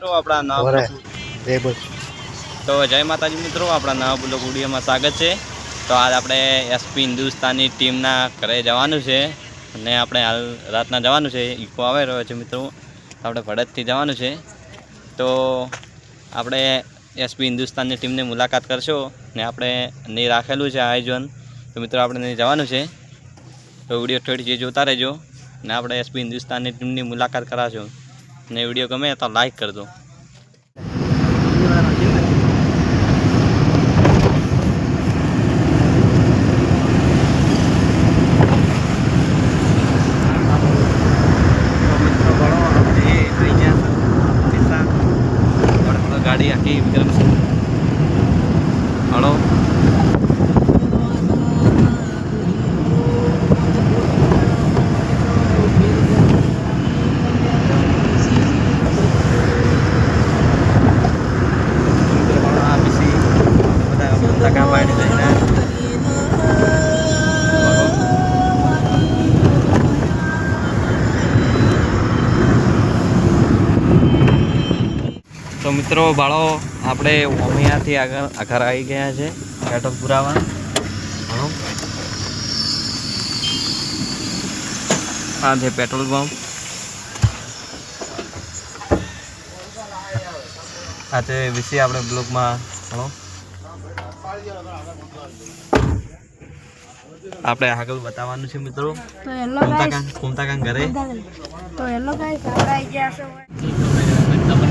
મિત્રો આપણા નવા તો જય માતાજી મિત્રો, આપણા નવા બ્લોગ વિડીયોમાં સ્વાગત છે। તો આજ આપણે એસપી હિન્દુસ્તાની ટીમના ઘરે જવાનું છે અને આપણે હાલ રાતના જવાનું છે। ઇકો આવી રહ્યો છે મિત્રો, આપણે ભડતથી જવાનું છે। તો આપણે એસપી હિન્દુસ્તાનની ટીમની મુલાકાત કરશો ને આપણે નહીં રાખેલું છે આયોજન। તો મિત્રો આપણે નહીં જવાનું છે, તો વિડીયો થોડી જે જોતા રહેજો ને આપણે એસપી હિન્દુસ્તાનની ટીમની મુલાકાત કરાવશો ને વિડીયો ગમે તો લાઈક કરજો। गाड़ी आके विक्रम सिंह हेलो तो मित्रों बाळो આપણે ઓમિયાથી આગળ આવી ગયા છે પેટ્રોલ પુરાવા। આ છે પેટ્રોલ પંપ, આ છે વિશે આપણે બ્લોગમાં આપણે આગળ બતાવવાનું છે મિત્રો। તો હેલો ગાઈસ, કોમતાકાન ઘરે તો હેલો ગાઈસ આપણે આવી ગયા છે।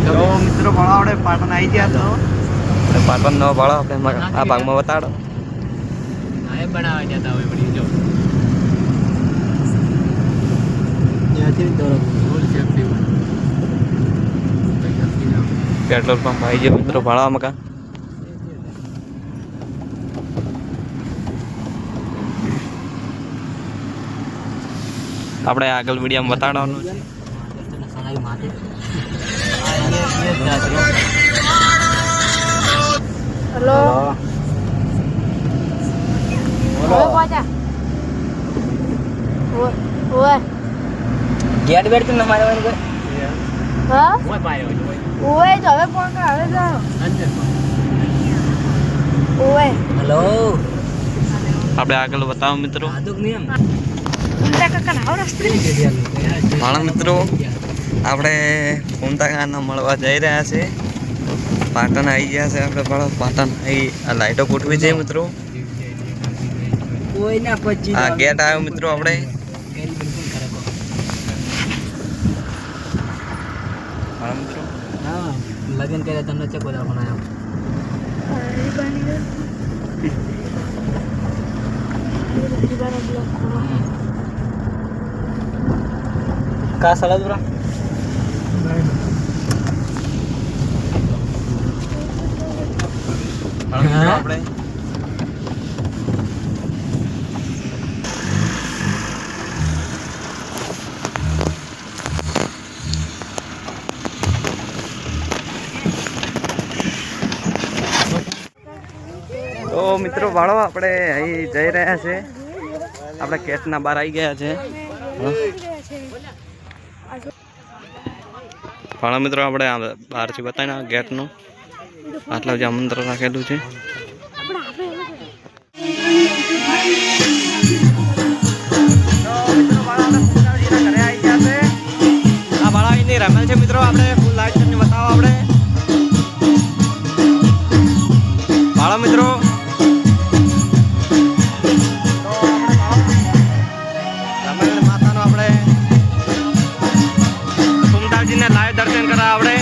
તો મિત્રો ભાડો આપણે પાટણ આવી ગયા તો પાટણ નો ભાડો આપણે આ ભાગમાં બતાડો આ બનાવવા જતા હોય પડી જો પેટ્રોલ પંપ આવી ગયો મિત્રો ભાડા મકાન। આપણે આગળ વિડીયોમાં બતાડવાનું છે। हेलो हेलो बाजा वो गेट बेट तुम हमारे वाले हां वो पाए ओए तो હવે ફોન કર હવે જાઓ ઓએ हेलो આપણે આગળ બતાવો મિત્રો। આદુક નિયમ ઉંટા કાકા ના રસ્તે હાલો મિત્રો આપણે કોમતાકાને મળવા જઈ રહ્યા છે। પાટણ આવી ગયા છે આપણે ભાડો પાટણ આવી આ લાઈટો ગોઠવી છે મિત્રો। કોઈ ના પછી આ ગેટ આવ્યો મિત્રો આપણે હાલો મિત્રો। હા લગન કરે તમને ચેક બધા બનાયો અરે બની દીવારો બ્લોક કા સળા દુરા આપણે તો મિત્રો ભાડો આપણે અહીં જઈ રહ્યા છે। આપણે કેટના બહાર આવી ગયા છે ભાડા મિત્રો। આપણે બહારથી બતાવીને ગેટનું આટલા જ આમંત્રણ રાખેલું છે। આ ભાડા અહીં રમેલ છે મિત્રો। આપણે ફૂલ લાઈટ કરીને બતાવો આપણે ભાડા મિત્રો। રમેલ માતાનો આપણે કુમતાજીને લાઈવ દર્શન કરા આપણે।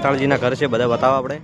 શાંતાળજીના ઘર છે બધા બતાવો આપણે.